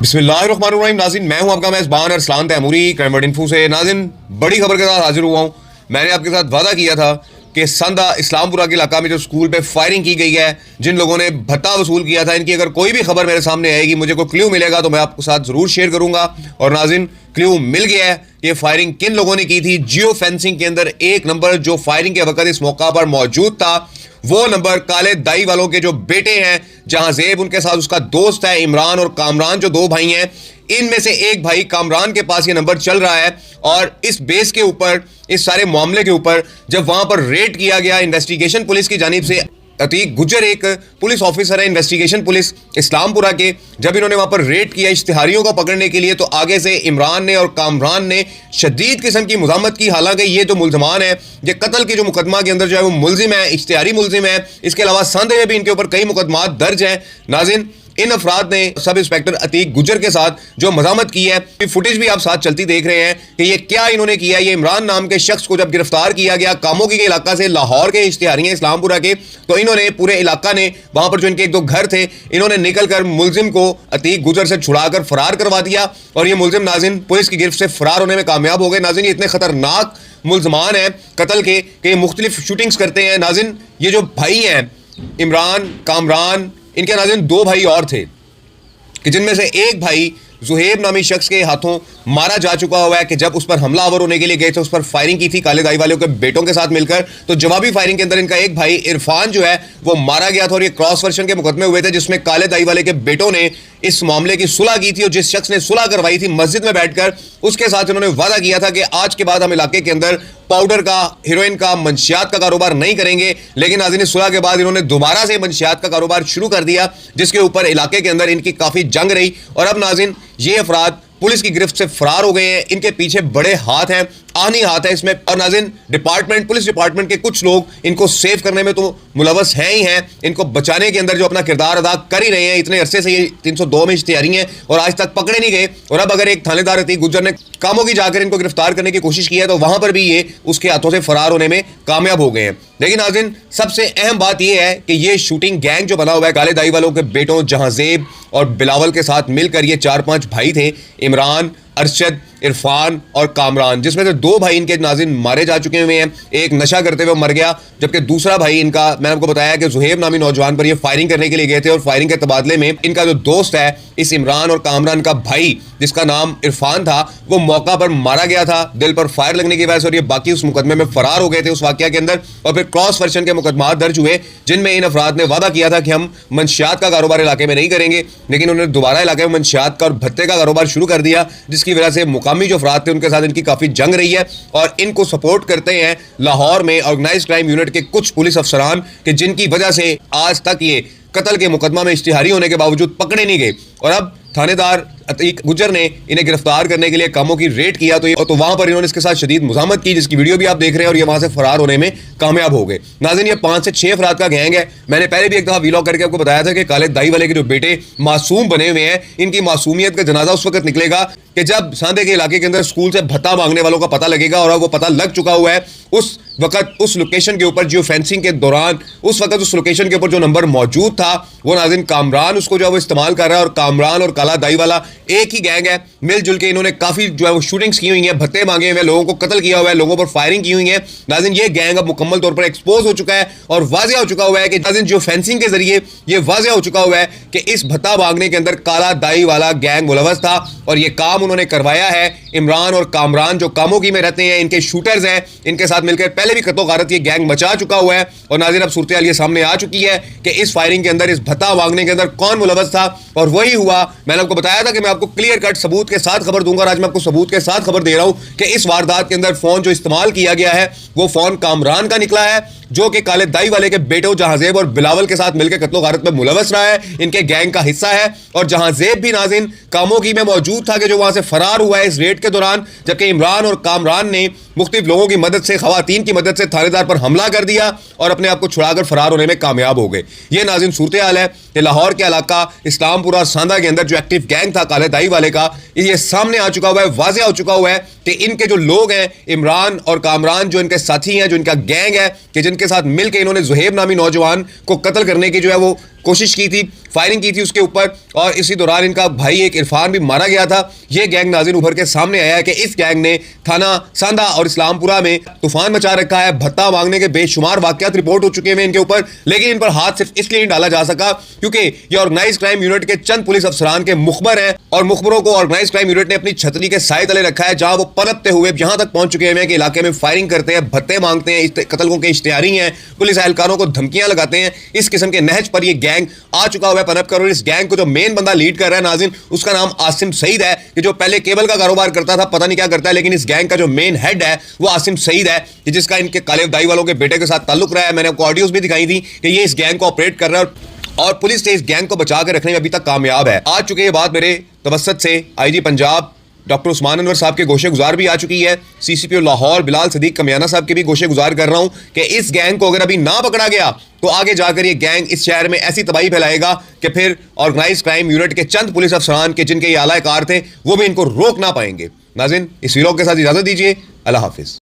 बिस्मिल्लाहिर्रहमानिर्रहीम। नाज़रीन, मैं हूं आपका मेज़बान अरसलान तैमूरी क्राइम इन्फो से। नाज़रीन, बड़ी खबर के साथ हाजिर हुआ हूं। मैंने आपके साथ वादा किया था कि संदा इस्लामपुरा के इलाका में जो स्कूल पे फायरिंग की गई है, जिन लोगों ने भत्ता वसूल किया था, इनकी अगर कोई भी खबर मेरे सामने आएगी, मुझे कोई क्ल्यू मिलेगा तो मैं आपके साथ ज़रूर शेयर करूंगा। और नाज़रीन, क्ल्यू मिल गया है। ये फायरिंग किन लोगों ने की थी। जियो फेंसिंग के अंदर एक नंबर जो फायरिंग के वक्त इस मौका पर मौजूद था, वो नंबर काले दाई वालों के जो बेटे हैं जहांजेब, उनके साथ उसका दोस्त है इमरान और कामरान, जो दो भाई हैं। इनमें से एक भाई कामरान के पास ये नंबर चल रहा है। और इस बेस के ऊपर, इस सारे मामले के ऊपर, जब वहां पर रेड किया गया इन्वेस्टिगेशन पुलिस की जानिब से, अतीक गुज्जर एक पुलिस ऑफिसर है इन्वेस्टिगेशन पुलिस इस्लामपुरा के, जब इन्होंने वहां पर रेड किया इश्तिहारियों को पकड़ने के लिए, तो आगे से इमरान ने और कामरान ने शदीद किस्म की मुज़ाहमत की। हालांकि ये जो मुल्जमान है, ये कत्ल के जो मुकदमा के अंदर जो है वो मुलजिम है, इश्तिहारी मुलजिम है। इसके अलावा संदेह में भी इनके ऊपर कई मुकदमा दर्ज हैं। नाज़रीन, इन अफराद ने सब इंस्पेक्टर अतीक गुज्जर के साथ जो मज़ाहमत की है, फुटेज भी आप साथ चलती देख रहे हैं कि ये क्या इन्होंने किया। ये इमरान नाम के शख्स को जब गिरफ्तार किया गया कामोगी के इलाका से, लाहौर के इश्तिहारी हैं इस्लामपुरा के, तो इन्होंने पूरे इलाका ने, वहां पर जो इनके एक दो घर थे, इन्होंने निकल कर मुलजिम को अतीक गुज्जर से छुड़ाकर फरार करवा दिया। और ये मुलजिम नाज़रीन पुलिस की गिरफ्त से फरार होने में कामयाब हो गए। नाज़रीन, ये इतने खतरनाक मुलजमान हैं कत्ल के कि मुख्तलिफ शूटिंग्स करते हैं। नाज़रीन, ये जो भाई हैं इमरान कामरान, इनके नाज़रीन दो भाई और थे कि जिनमें से एक भाई जुहेब नामी शख्स के हाथों मारा जा चुका हुआ है कि जब उस पर हमलावर होने के लिए गए थे, उस पर फायरिंग की थी काले दाई वालों के बेटों के साथ मिलकर। तो जवाबी फायरिंग के अंदर इनका एक भाई इरफान जो है वो मारा गया था। और ये क्रॉस वर्शन के मुकदमे हुए थे जिसमें काले दाई वाले के बेटों ने इस मामले की सुलह की थी। और जिस शख्स ने सुलह करवाई थी मस्जिद में बैठकर, उसके साथ इन्होंने वादा किया था कि आज के बाद हम इलाके के अंदर पाउडर का, हेरोइन का, मंशियात का कारोबार नहीं करेंगे। लेकिन नाज़रीन, सुलह के बाद इन्होंने दोबारा से मंशियात का कारोबार शुरू कर दिया, जिसके ऊपर इलाके के अंदर इनकी काफ़ी जंग रही। और अब नाज़रीन, ये अफराद पुलिस की गिरफ्त से फरार हो गए हैं। इनके पीछे बड़े हाथ हैं, आनी हाथ है इसमें। और नाज़रीन, पुलिस डिपार्टमेंट के कुछ लोग इनको सेव करने में तो मुलवस हैं ही हैं, इनको बचाने के अंदर जो अपना किरदार अदा कर ही रहे हैं। इतने अरसे से ये 302 में इश्तिहारी हैं और आज तक पकड़े नहीं गए। और अब अगर एक थानेदार अतीक गुज्जर ने कामों की जाकर इनको गिरफ्तार करने की कोशिश की है, तो वहां पर भी ये उसके हाथों से फरार होने में कामयाब हो गए हैं। लेकिन नाज़रीन, सबसे अहम बात यह है कि ये शूटिंग गैंग जो बना हुआ है काले दाई वालों के बेटों जहांजेब और बिलावल के साथ मिलकर, ये 4-5 भाई थे, इमरान, अरशद, इरफान और कामरान, जिसमें से दो भाई इनके नाज़रीन मारे जा चुके हुए हैं। एक नशा करते हुए मर गया, जबकि दूसरा भाई इनका, मैंने आपको बताया कि जुहेब नामी नौजवान पर ये फायरिंग करने के लिए गए थे। और फायरिंग के तबादले में इनका जो दोस्त है, इस इमरान और कामरान का भाई जिसका नाम इरफान था, वो मौका पर मारा गया था दिल पर फायर लगने की वजह से। और ये बाकी उस मुकदमे में फरार हो गए थे उस वाकया के अंदर। और फिर क्रॉस वर्शन के मुकदमा दर्ज हुए जिनमें इन अफराद ने वादा किया था कि हम मंशियात का कारोबार इलाके में नहीं करेंगे। लेकिन उन्होंने दोबारा इलाके में मंशियात का और भत्ते का कारोबार शुरू कर दिया, जिसकी वजह से मुकामी जो अफराद थे उनके साथ इनकी काफ़ी जंग रही है। और इनको सपोर्ट करते हैं लाहौर में ऑर्गेनाइज्ड क्राइम यूनिट के कुछ पुलिस अफसरान, कि जिनकी वजह से आज तक ये कत्ल के मुकदमा में इश्तिहारी होने के बावजूद पकड़े नहीं गए। और अब थानेदार अतीक गुज्जर ने इन्हें गिरफ्तार करने के लिए कामों की रेड किया, तो वहां पर इन्होंने इसके साथ शदीद मुज़ाहमत की, जिसकी वीडियो भी आप देख रहे हैं। और ये वहां से फरार होने में कामयाब हो गए। नाज़रीन, ये 5 से 6 अफराद का गैंग है। मैंने पहले भी एक दफ़ा वीलॉग करके आपको बताया था कि काले दाई वाले के जो बेटे मासूम बने हुए हैं, इनकी मासूमियत का जनाजा उस वक्त निकलेगा कि जब सांदे के इलाके के अंदर स्कूल से भत्ता मांगने वालों का पता लगेगा। और अब वो पता लग चुका हुआ है। उस वक्त उस लोकेशन के ऊपर जियो फेंसिंग के दौरान, उस वक्त उस लोकेशन के ऊपर जो नंबर मौजूद था, वो नाज़रीन कामरान उसको जो है वो इस्तेमाल कर रहा है। और कामरान और काला दाई वाला एक ही गैंग है। मिलजुल के इन्होंने काफ़ी जो है वो शूटिंग्स की हुई हैं, भत्ते मांगे हुए हैं, लोगों को कत्ल किया हुआ है, लोगों पर फायरिंग की हुई है। नाज़रीन, ये गैंग अब मुकम्मल तौर पर एक्सपोज हो चुका है और वाज़ेह हो चुका हुआ है कि नाज़रीन जियो फेंसिंग के जरिए ये वाज़ेह हो चुका हुआ है कि इस भत्ता मांगने के अंदर काला दाई वाला गैंग मुलवस था। और ये काम उन्होंने करवाया है। इमरान और कामरान जो कामोगी में रहते हैं, इनके शूटर्स हैं, इनके साथ मिलकर पहले भी कत्लो गारत ये गैंग मचा चुका हुआ है। और नाज़रीन, अब सूरत हाल ये सामने आ चुकी है कि इस फायरिंग के अंदर, इस भत्ता मांगने के अंदर कौन मुलवस था। और वही हुआ। मैंने आपको बताया था कि मैं आपको क्लियर कट सबूत के साथ खबर दूंगा। आज मैं आपको सबूत के साथ खबर दे रहा हूं कि इस वारदात के अंदर फोन जो इस्तेमाल किया गया है, वो फोन कामरान का निकला है, जो कि काले दाई वाले के बेटों जहांजेब और बिलावल के साथ मिलकर कत्लो गारत में मुलवस रहा है, इनके गैंग का हिस्सा है। और जहांजेब भी नाज़रीन कामोगी में मौजूद था कि जो वहां से फरार हुआ है इस रेड के दौरान, जबकि इमरान और कामरान ने मुख्तलिफ लोगों की मदद से, खवातीन की मदद से थानेदार पर हमला कर दिया और अपने आप को छुड़ाकर फरार होने में कामयाब हो गए। ये नाज़रीन सूरत हाल है कि लाहौर के इलाका इस्लामपुरा और सांदा के अंदर जो एक्टिव गैंग था काले दाई वाले का, ये सामने आ चुका हुआ है, वाज़ेह हो चुका हुआ है कि इनके जो लोग हैं, इमरान और कामरान, जो इनके साथी हैं, जो इनका गैंग है, कि जिनके साथ मिलकर इन्होंने जुहेब नामी नौजवान को कत्ल करने की जो है वो कोशिश की थी, फायरिंग की थी उसके ऊपर, और इसी दौरान इनका भाई एक इरफान भी मारा गया था। यह गैंग नाज़रीन उभर के सामने आया है कि इस गैंग ने थाना सांदा और इस्लामपुरा में तूफान मचा रखा है। भत्ता मांगने के बेशुमार वाकयात रिपोर्ट हो चुके हैं इनके ऊपर, लेकिन इन पर हाथ सिर्फ इसलिए नहीं डाला जा सका क्योंकि ये ऑर्गेनाइज क्राइम यूनिट के चंद पुलिस अफसरान के मुखबर हैं, और मुखबरों को ऑर्गेनाइज क्राइम यूनिट ने अपनी छतरी के साए तले रखा है, जहां वो पनपते हुए यहां तक पहुंच चुके हैं कि इलाके में फायरिंग करते हैं, भत्ते मांगते हैं, कत्लों के इश्तिहारी हैं, पुलिस एहलकारों को धमकियां लगाते हैं। इस किस्म के नहज पर यह गैंग आ चुका हुआ है पनप कर, और इस गैंग को जो मेन बंदा लीड कर रहा है नाज़रीन, उसका नाम आसिम सईद है, कि जो पहले केबल का कारोबार करता था, पता नहीं क्या करता है, लेकिन इस गैंग का जो मेन हेड है वो आसिम सईद है, कि जिसका इनके काले दाई वालों के बेटे के साथ ताल्लुक रहा है। मैंने आपको ऑडियोज भी दिखाई थी कि ये इस गैंग को ऑपरेट कर रहा है, और पुलिस से इस गैंग को बचा कर रखने में अभी तक कामयाब है। आ चुके ये बात मेरे तवस्सत से आईजी पंजाब डॉक्टर उस्मान अनवर साहब के गोशे गुजार भी आ चुकी है। सीसीपीओ लाहौर बिलाल सदीक कमियाना साहब के भी गोशे गुजार कर रहा हूं कि इस गैंग को अगर अभी ना पकड़ा गया तो आगे जाकर ये गैंग इस शहर में ऐसी तबाही फैलाएगा कि फिर ऑर्गेनाइज क्राइम यूनिट के चंद पुलिस अफसरान के जिनके ये आला कार थे वो भी इनको रोक ना पाएंगे। नाज़रीन, इस वीडियो के साथ इजाजत दीजिए। अल्लाह हाफिज।